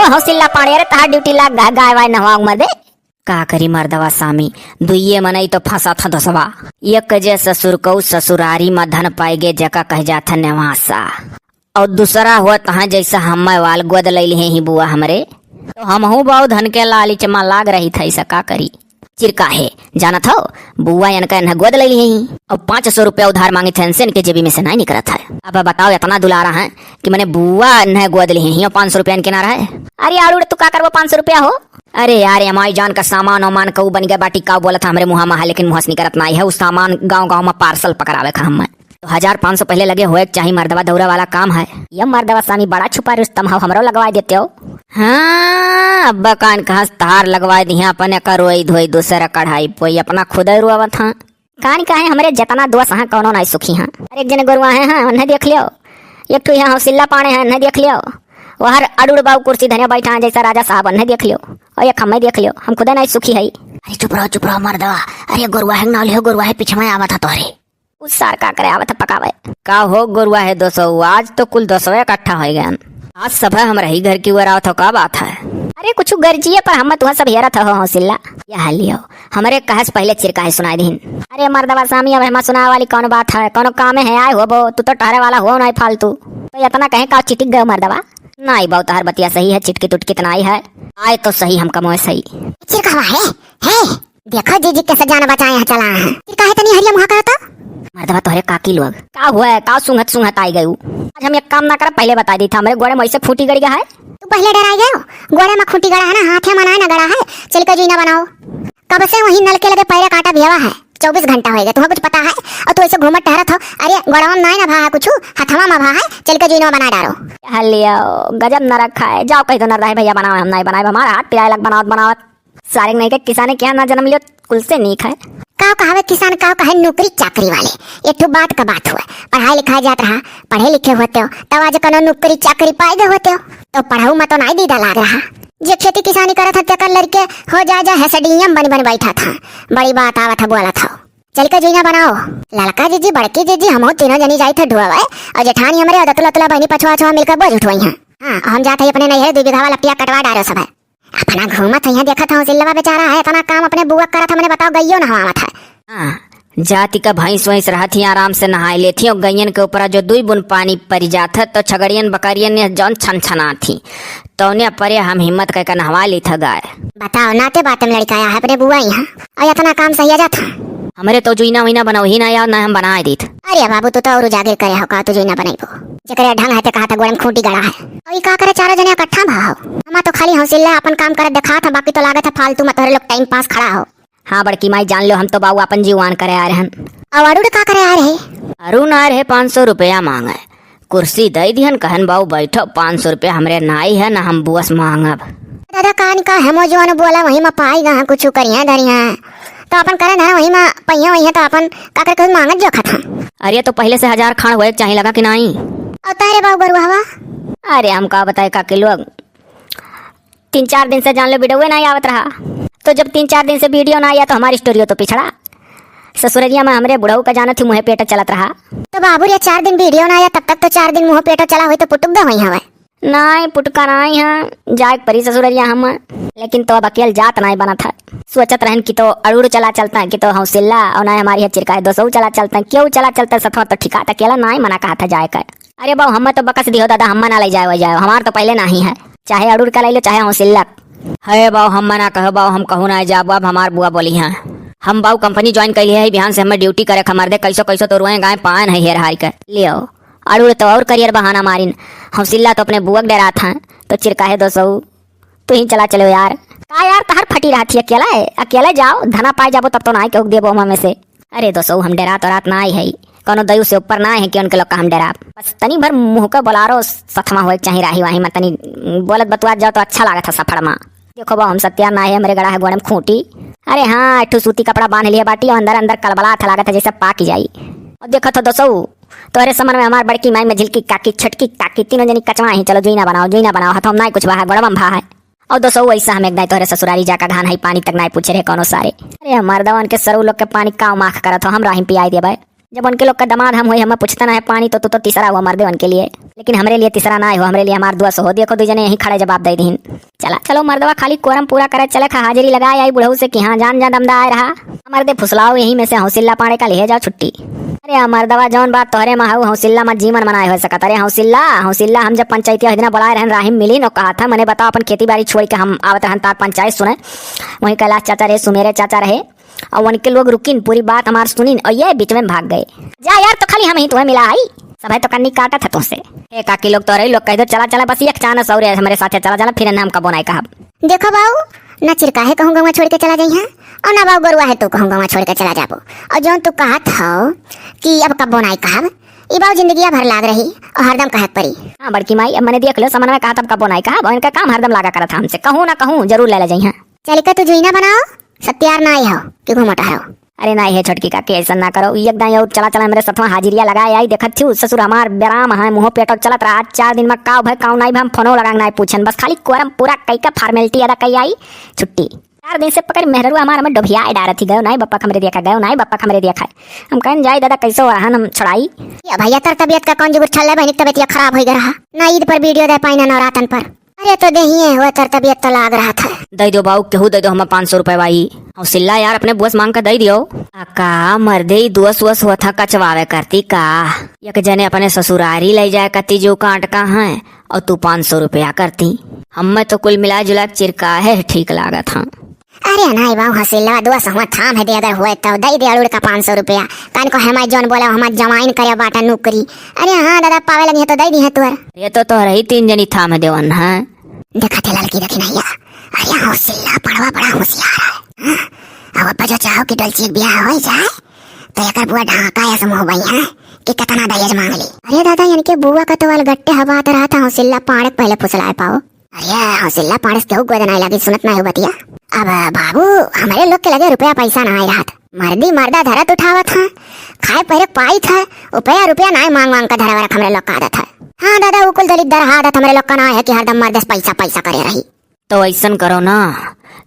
हौसिल्ला पानी अरे तहार ड्यूटी लाग गाय वाय नहवा उमर दे का करी मर्दवा सामी दुइये मनई तो फंसा था दसवा एक जे ससुर कऊ ससुरारी में धन पाएगे जका कह जाथा नेवासा और दूसरा हुआ तहाँ जैसा हम वाल गोद लैली ही बुआ हमरे तो हमहू बहु धन के लालच में लाग रही था ऐसा का करी चिरका है जाना था बुआ इनका इन्हें गोद ले ली और 500 रुपया उधार मांगे थे इनसे इनके जेबी में से नहीं निकला था। अब बताओ इतना दुलारा है कि मैंने बुआ इन्हें गोद ली और 500 रुपया इनके ना रहा है। अरे आड़ू तू का कर वो 500 रुपया हो। अरे यार हमारी जान का सामान वामान कऊ बन गया बाटी का बोला था हमारे मुहा महा लेकिन मुहस नहीं करत नहीं है उस सामान गाँव गाँव में पार्सल पकड़ावे खा हम 1500 पहले लगे हुए चाहे मर्दवा दौरा वाला काम है। ये मर्दवा सामी बड़ा छुपा रुस्तम हो हमरो लगवा देते हो। हाँ अब्बा कान का तार लगवा दी अपने का रोई धोई दूसरा कढ़ाई पोई अपना खुद रुआवत था कान का है हमारे जतना दोस्त हाँ कौनो नहीं सुखी हाँ। अरे एक जने गोरुआ है हाँ उन्हें देख लियो एक तो यहाँ हौसिल्ला पाने हैं उन्हें देख लियो वो हर अड़ुड़ बाबू कुर्सी धनिया बैठा जैसा राजा साहब उन्हें देख लियो और एक हमें देख लियो हम खुद नहीं सुखी है। अरे चुप रहो मर्दवा। अरे गोरुआ है ना गोरुआ है पीछे में आवा था तोहरे उस सार का करे आवत पकावे का हो गोरुआ है 200 आज तो कुल 200 इकट्ठा हो गया। आज सब हम रही घर की ओर आवत हो का बात है। अरे कुछ गर्जिए पर हम तुह सब हेरा था हौसिल्ला यह लियो हमारे कहस पहले चिरका है सुनाई दीन। अरे मर्दवा सामी अब हम सुना वाली कौन बात है कौन काम है आए हो बो तू तो ठहरे वाला हो नहीं फालतू तो इतना कहे का चिटिक गए मर्दवा नहीं बहुत हर बतिया सही है चिटकी टुटकी इतना ही है आए तो सही हम कमोए सही चिरका है देखो जी कैसे जान बचाए चला है चिरका है तनी हरिया मुहा करता मर्दवा तोहरे काकी लोग का हुआ है का सुंघत आई गई आज हम एक काम ना कर पहले बता दी था हमारे गोड़े में ऐसे फूटी गड़ी है तू पहले डराई गए गोड़े में खूंटी गड़ा है ना हाथे मनाए ना गड़ा है चल के जीना बनाओ कब से वही नल के लगे पैरे काटा भी है 24 घंटा हो गया तुम्हें कुछ पता है और तू ऐसे घूमत टहरत हो। अरे गोड़वा में नहीं ना भा है कुछ हथवा में भा है चल के जीना बना डालो हलिया गजब न रखा है जाओ कहीं तो न रहे भैया बनाओ हम नहीं बनाए हमारा हाथ पिराए लग बनावत सारे नहीं के किसाने क्या ना जन्म लियो कुल से नीक है का कहावे किसान का कहे नौकरी चाकरी वाले ये तो बात का बात हुआ पढ़ाई लिखाई जात रहा पढ़े लिखे होते हो तब आज कनो नौकरी चाकरी पाए गए होते हो तो पढ़ाऊ में तो नहीं दीदा लाग रहा जो खेती किसानी करत था कर लड़के हो जा हेसडीएम बन बैठा था बड़ी बात आवत था बोला था चल के जीना बनाओ लड़का जीजी बड़की जीजी हम तीनों जनी जाई थे ढुआ और जेठानी हमारे अदतुलतुला बहनी पछुआ मिलकर बोझ उठवाई हैं। हाँ हम जाते ही अपने नहीं 2 बीघा वाला पिया कटवा डालो सब है अपना घूमत यहाँ देखा था सिल्लवा बेचारा है इतना काम अपने बुआ करा था मैंने बताओ गईयो नहावा था। हाँ जाति का भैंस वैंस रहा थी आराम से नहाई लेती और गैयन के ऊपर जो 2 बूंद पानी पड़ जाता तो छगड़ियन बकरियन ने जौन छन छना थी तो उन्हें परे हम हिम्मत करके नहवा ली था गाय। बताओ नाते बातें में लड़का आया है अपने बुआ यहाँ और इतना काम सही आ जाता हमारे तो जुईना वहीना बनाओ ही ना यार ना हम बना दी। अरे बाबू तू तो और जागिर करे हो का तू जुईना बनाइबो जकरे ढंग है ते कहा था गोरम खूंटी गड़ा है और का करे चारों जने इकट्ठा भाओ हम तो खाली हौसिल्ला अपन काम करे दिखा था बाकी तो लागत है फालतू में तोरे लोग टाइम पास खड़ा हो। हाँ बड़की माई जान लो हम तो बाबू अपन जीवान करे आ रहे हैं और अरुण का करे आ रहे अरुण आ रहे 500 रुपया मांगे कुर्सी दे दिहन कहन बाबू बैठो 500 रुपया हमरे नाई है ना हम बुआस मांगब दादा कान का हेमो जो बोला वही में पाई गा कुछ करिया धरिया तो अपन करे ना वही में पहिया वही तो अपन का करे कुछ मांगत जो खथा। अरे तो पहले से 1000 खान होए चाहिए लगा कि नहीं और तारे बाबू गरुआ हवा। अरे हम का बताए काके लोग 3-4 दिन से जान लो वीडियो नहीं आवत रहा तो जब 3-4 दिन से वीडियो ना आया तो हमारी स्टोरी तो पिछड़ा ससुररिया में हमरे बुढ़ऊ का जाना थी मुँह पेट चलत रहा तो बाबू ये 4 दिन वीडियो ना आया तब तक तो 4 दिन मुँह पेट चला हुई तो पुटुक दा हुई हवा नहीं पुटका नहीं है जाए परी ससुररिया हम लेकिन तो अब अकेले जात नहीं बना था सोचत रहन कि तो अड़ूड़ चला चलता है कि तो हौसिल्ला और ना हमारी है चिरका 200 चला चलता है क्यों चला चलता सथवा तो ठिका था अकेला नहीं मना कहा था जाए कर। अरे बाबू हम तो बकस दियो दादा हम ना ले जाए हमार तो पहले नहीं है चाहे अड़ूड़ का ले लो चाहे हौसिल्ला है बाबू हम मना कहो बाबू हम कहूँ ना जाब अब हमार बुआ बोली है हम बाबू कंपनी ज्वाइन कर है बिहान से हमें ड्यूटी करे हमारे दे कैसो तो रोए गाय पान है हेर हार कर लियो अड़ूड़ तो और करियर बहाना मारिन हौसिल्ला तो अपने बुआ डरा था तो चिरका है 200 तू ही चला चलो यार का यार तहर फटी रहा थी अकेले जाओ धना पाए जाबो तब तो ना के देबो हम से। अरे 200 हम डरा तो रात ना आई है कोनो दयु से ऊपर ना है कि उनके लोग का हम डरा बस तनी भर मुँह का बोलारो सथमा हो चाहे राही वाही में तनी बोलत बतुआ जाओ तो अच्छा लगा था सफर में देखो बा हम सत्या ना है मेरे गड़ा है गोड़म खूंटी। अरे हाँ एक सूती कपड़ा बांध लिया बाटी और अंदर अंदर कलबला था लागत है जैसे पाक जाई और देखो तो 200 तो अरे समन में हमार बड़की माई में झिलकी काकी छटकी काकी तीनों जनी कचवा ही चलो जुईना बनाओ हथम ना कुछ बहा गोड़म भा है और 200 ऐसा हम एक दाई तोहरे ससुरारी जाकर घान है पानी तक ना पूछे रहे कोनो सारे। अरे मर्दवन के सरु लोग के पानी का माख करत हो हम राहिम पियाई दे भाई जब उनके लोग का दामाद हम हुए हमें पूछता ना है पानी तो तू तो तीसरा हुआ मर दे उनके लिए, लेकिन हमरे लिए तीसरा ना हो, हमरे लिए हमार दुआ हो। देखो दू जने यहीं खड़े जवाब दे दीन। चला चलो मर्दवा खाली कोरम पूरा करे चले खा हाजिरी लगाए आई बुढ़ऊ से कि हाँ जान जा दमदा आए रहा। मर्दे फुसलाओ यहीं में से हौसिल्ला पाड़े का ले जाओ छुट्टी। अरे मर्दवा जौन बात तोहरे में हौसिल्ला मत जीवन मनाए हो सकत। अरे हौसिल्ला हम जब पंचायती हजना बुलाए रहन राहिम मिली नो कहा था मैंने बताओ अपन खेती बाड़ी छोड़ के हम आवत रहन तार पंचायत सुने। वहीं कैलाश चाचा रहे, सुमेरे चाचा रहे और उनके लोग रुकिन पूरी बात हमार सुनिन और ये बीच में भाग गए। जा यार तो खाली हम ही तुम्हें मिला आई सब है तो कन्नी काटा था तुमसे। एक काकी लोग तो रही लोग कह दो चला चला बस एक चानस और हमारे साथ चला चला फिर नाम का बोनाई कहा। देखो बाऊ न चिरका है कहूँगा वहाँ छोड़ के चला जाइए और ना बाऊ गरुआ है तो कहूँगा वहाँ छोड़ के चला जाबो। और जो तू कहा था कि अब कब बोनाई कहा ये बाऊ जिंदगी भर लाग रही और हरदम कहत परी। हाँ बड़की माई अब मैंने देख लो समन में कहा तब कब बोनाई कहा इनका काम हरदम लागा करा था हमसे कहूँ ना कहूँ जरूर ले जाइए। चल का तू जुईना बनाओ सत्यार ना आई हो कि घूमटा रहो। अरे ना है छोटकी काके ऐसा ना करो एकदम और चला चला मेरे सतवा हाजिरिया लगाए आई देखत थी ससुर हमार बेराम है मुंह पेटो चलत रहा 4 दिन में काव भाई काव नहीं हम फोनो लगा नहीं पूछन बस खाली कोरम पूरा कई का फॉर्मेलिटी अदा कई आई छुट्टी। 4 दिन से पकड़ मेहरु हमार में डोभिया डारा थी गयो नहीं बप्पा हमरे देखा गयो नहीं बप्पा हमरे देखा हम कहन जाई दादा कैसो रहन हम छड़ाई। या भैया तर तबियत का कौन जुगुर छल है बहनी तबियत खराब हो गया ना ईद पर वीडियो दे पाई ना नवरातन पर। अरे तो दहिए हुआ तर तबियत तो लाग रहा था। दे दो बाऊ केहू दे दो हमें 500 रुपए भाई हौसिल्ला यार अपने बुआस मांग कर दे दियो। का मर्दे दुआस वस हुआ था कचवावे करती का एक जने अपने ससुरारी ले जाए करती जो कांट का है और तू 500 रुपया करती हमें तो कुल मिला जुला चिरका है ठीक लागत था। अरे नहीं बाऊ हसिल्ला दुआ सहमत थाम है दे अगर हुए तो दई दे अड़ुड़ का 500 रुपया कान को हमारे जौन बोला हमार जमाइन करे बाटा नौकरी। अरे हाँ दादा पावे लगी है तो दई दी है तुअर ये तो रही 3 जनी था में देवन है देखा थे लड़की देखी नहीं। अरे हौसिल्ला पढ़वा बड़ा होशियार है। अब अब्बा जो चाहो कि डलची ब्याह हो जाए तो एक बुआ ढाका या समूह भई है कि कितना दहेज मांग ली। अरे दादा यानी के बुआ का तो वाल गट्टे हवा तो रहा था हौसिल्ला पाड़े पहले फुसलाए पाओ। अरे हौसिल्ला पाड़े से क्यों गोद नहीं लगी सुनत नहीं हो बतिया। अब बाबू हमारे लोग के लगे रुपया पैसा ना आई रहा मर्दी मर्दा धरत उठावा था खाए पहले पाई था रुपया ना मांग मांग का धरा हमारे लोग का आदत है। हाँ दादा उकुल दलित दर आदत हमारे लोग का ना है कि हरदम मर्द पैसा पैसा करे रही। तो ऐसा करो ना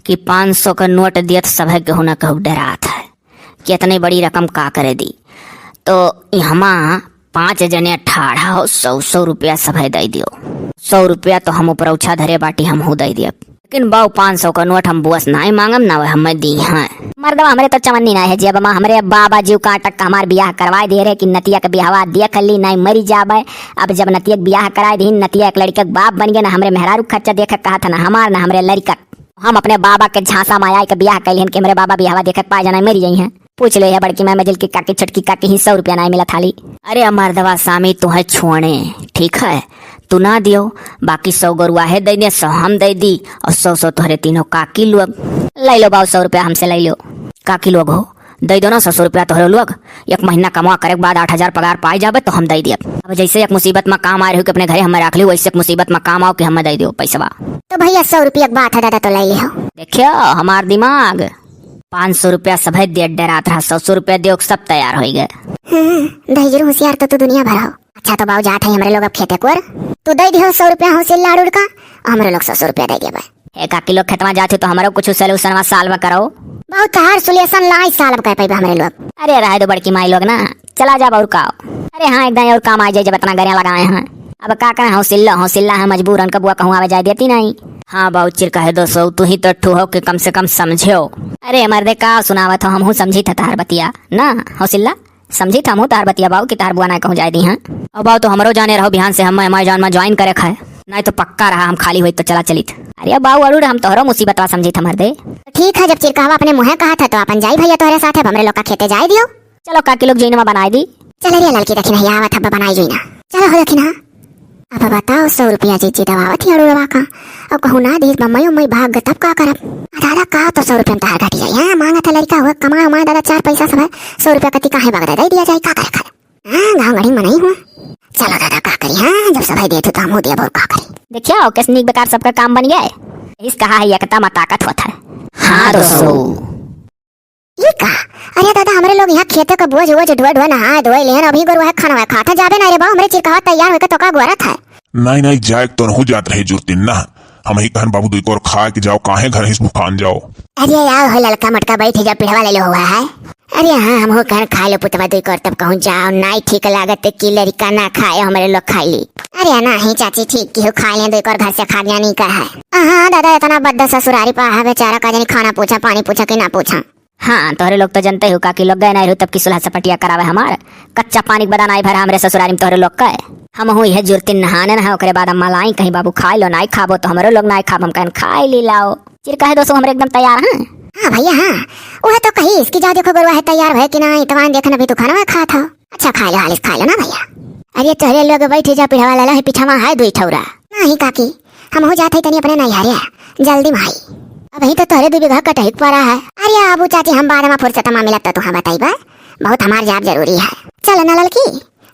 कि 500 का नोट दियत सब है कहू ना कहू डरात है कि इतनी बड़ी रकम का करे दी तो यहाँ 5 जने 1800 रुपया सब है दे दियो। 100 रुपया तो हम ऊपर उछा धरे बाटी हम हो दे दिया लेकिन बाऊ 500 का नोट हम बुआस ना मांगम ना हमें दी है। मर्दवा हमारे तो चमन्नी ना है जब हमारे बाबा जी का टक हमार ब्याह करवाए दे रहे कि नतिया का ब्याह दिया खली नहीं मरी जाबे। अब जब नतिया ब्याह कराए दी नतिया एक लड़के का बाप बन गया ना हमारे मेहरारू खर्चा देख कहा था ना हमार ना हमारे लड़का हम अपने बाबा के झांसा माया के ब्याह कैलिहन कि हमारे बाबा ब्याह देख पाए जाना मरी जाई है। पूछ लो है बड़की मैं मजल की काकी छोटकी काकी ही 100 रुपया ना मिला थाली। अरे मर्दवा सामी तू है छोड़े ठीक है तू ना दियो बाकी 100 गरुआ है दे दिया 100 हम दे दी और 100 तुम्हारे तीनों काकी लोग ले लो बाऊ 100 रुपया हमसे ले लो काकी लोग हो दे दो ना 100 रुपया तोहरे लोग 1 महीना कमा करे के बाद 8000 पगार पाई जाबे तो हम दे दिए। अब जैसे एक मुसीबत में काम आ रही हो कि अपने घरे हमें रख ली वैसे एक मुसीबत में काम आओ कि हमें दे दो पैसा। तो भैया 100 रुपया की बात है दादा तो ले लियो। देखियो हमार दिमाग 500 रुपया सब है दे डरात रहा 100 रुपया दियो सब तैयार हो गए। दहेजरू होशियार तो तू दुनिया भर हो। अच्छा तो बाबू जात है हमारे लोग अब खेते कोर तू दे दियो 100 रुपया हौसिल्ला अड़ुड़ का हमारे लोग 100 रुपया दे दिए। एक किलो खेतवा जाते तो हमारे कुछ सोल्यूशन साल में करो बहुत तार सोल्यूशन लाई साल में कर पाई हमारे लोग। अरे रहे दो बड़की माई लोग ना चला जा और का। अरे हाँ एकदम और काम आ जाए जब इतना गरिया लगाए हैं। अब का करें हौसिल्ला है मजबूर उनका बुआ कहूँ आवे जाए देती नहीं। हाँ बाऊ चिरका है 200 तू ही तो ठू हो कि कम से कम समझो। अरे मर्दे का सुनावत हो हम समझी था तार बतिया ना हौसिल्ला समझी था तार बतिया बाऊ कि तार बुआ ना कहूँ जाए दी है। और बाऊ तो हमरो जाने रहो बिहान से हम अमेजॉन में ज्वाइन करे खाए नहीं तो पक्का रहा हम खाली हुई तो चला चलित। अरे बाऊ अड़ूर हम तोहरो मुसीबत समझी था मर्दे। ठीक है जब चिरकावा अपने मुँह कहा था तो अपन जाई भैया तोहरे साथ हमारे लोग का खेते जाए दियो। चलो काकी लोग जीना बनाई दी। चलो रे लड़की देखी नहीं आवत अब बनाई जोईना चलो हो देखी ना। अब बताओ 100 रुपया चीची दवावत ही अड़ुड़वा का अब कहूँ ना दी मम्मी उम्मी भाग तब का करब। दादा का तो 100 रुपया में तहार घटी जाए मांगा था लड़का हुआ कमा उमा दादा 4 पैसा सब है 100 रुपया कति काहे बगदा दे दिया जाए का करे खा गाँव गढ़ी में नहीं हुआ। चलो दादा का करी हाँ जब सब दे तो हम दिया बोल का करी। देखियो किस नीक बेकार सबका काम बन गया इस कहा है एकता में ताकत होता है। हाँ दोस्तों ये का अरे दादा हमारे लोग यहाँ खेते का बोझ वोझ ढोए नहा धोए लेन अभी गोर वह खाना खाता जाबे ना रे बा हमारे चिरकावा तैयार होकर तो का गोरा था। नहीं जाए तो नहीं जात रहे जो दिन ना हम ही कहन बाबू दुई और खा के जाओ, काहे घर हिस भूखान जाओ। अरे यार हो लड़का मटका बैठे जा पिढ़वा ले लो हुआ है। अरे हाँ हम हो कहन खा लो पुतवा दुई और तब कहूँ जाओ, नहीं ठीक लागत की लड़का ना खाए हमारे लोग खाई ली। अरे नहीं चाची ठीक की हो, खा ले दुई और घर से खा गया नहीं का है। हाँ दादा इतना बद्दा ससुरारी पा है बेचारा का, जानी खाना पूछा पानी पूछा कि ना पूछा। हाँ तोहरे लोग तो जनते हो काकी लोग गए नहीं तब की सुलह सपटिया करावे हमार, कच्चा पानी बदा नहीं भरा हमरे ससुरारी में तोहरे लोग का। हम हूँ यह जुर्ती नहाने ना ओकरे बाद हम मलाई कहीं बाबू खाई लो, नहीं खाबो तो हमारे लोग नहीं खाब, हम कहन खाई ली लाओ। चिर कहे दोस्तों हमरे एकदम तैयार हैं। हाँ भैया हाँ वह तो कही इसकी जाओ देखो गुरुआ है तैयार है कि नहीं, तुम्हारे देखना भी तो खाना खा था। अच्छा खा लो हालिस खा लो ना भैया। अरे तोहरे लोग बैठे जा पिढ़वा ला है पीछा है दुई ठौरा। नहीं काकी हम हो जाते तनी अपने नहीं हारे जल्दी भाई, अब ही तो तोहरे दू बिघा कटही पड़ा है। अरे आबू चाची हम बाद में फुर्सत में मिलत तो हाँ बताइबा, बहुत हमार जाब जरूरी है। चल ना लड़की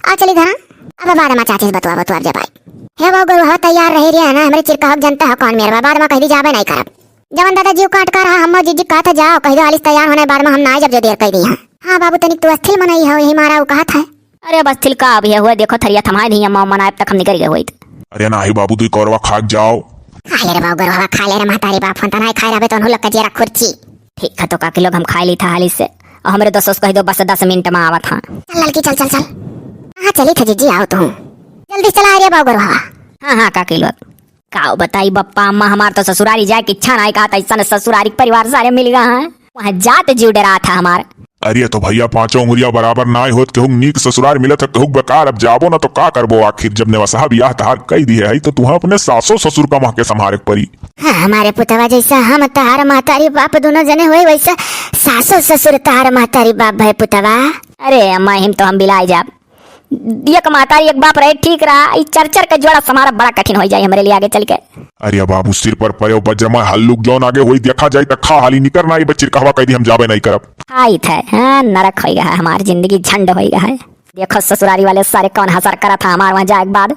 आ चली घर, अब बाद में चाची से बतवा बतवा जब आई हे वो गुरुआ तैयार रही रे ना, हमरे चिरका हक जनता है कौन मेरे बाद में कह दी जाबे नहीं करब। जवन दादा जीव काट कर हम जीजी कहता जाओ कह दो हालिस तैयार होने बाद में हम ना जब जो देर कह दी है। हाँ बाबू तनिक तू अस्थिल मनाई है यही मारा वो कहा था। अरे बस थिलका अभी हुआ देखो थरिया थमाए दी माँ मनाए तक हम निकल गए हुई। अरे नाही बाबू दुई कौरवा खा के जाओ। खा ले रे बाबू गुरुआ खा ले रे महतारी बाप फंता नहीं खाए रहे तो उन लोग का जेरा खुर्ची। ठीक है तो काकी लोग हम खाई ली था हाली से, और हमारे दोस्तों कह दो बस 10 मिनट में आवा था। चल लड़की चल चल चल हाँ चली था जीजी आओ तुम जल्दी चला रे बाबू गुरुआ। हाँ हाँ काकी लोग काओ बताई बप्पा अम्मा हमार तो ससुरारी जाए की इच्छा नहीं कहा था, ऐसा ससुरारी परिवार सारे मिल गए हैं, वहाँ जात जीव डरा था हमार। अरे तो भैया पांचों उंगलियां बराबर ना होत केहू नीक ससुराल मिलत है केहू बेकार, अब जाबो ना तो का करबो, आखिर जब नेवसा बियाह तहार कई दी है तो तुहा अपने सासो ससुर का महके संभारे परी। हाँ हमारे पुतवा जैसा हम तार महतारी बाप दोनों जने हुए वैसा सासो ससुर तार महतारी बाप भाई पुतवा। अरे अम्मा हिम तो हम बिलाई जाब, एक मातारी एक बाप रहे ठीक रहा, इस चरचर का जोड़ा समारा बड़ा कठिन हो जाए हमारे लिए आगे चल के। अरे बाबू सिर पर पयो बजरमा हल्लुक जौन आगे होई देखा जाए तो खा हाली निकर ना, ये बच्ची कहवा कह दी हम जाबे नहीं करब। आई थे हाँ नरक हो गया है हमारी जिंदगी, झंड हो गया है। देखो ससुरारी वाले सारे कौन हसर करा था हमारे वहाँ जाए के बाद।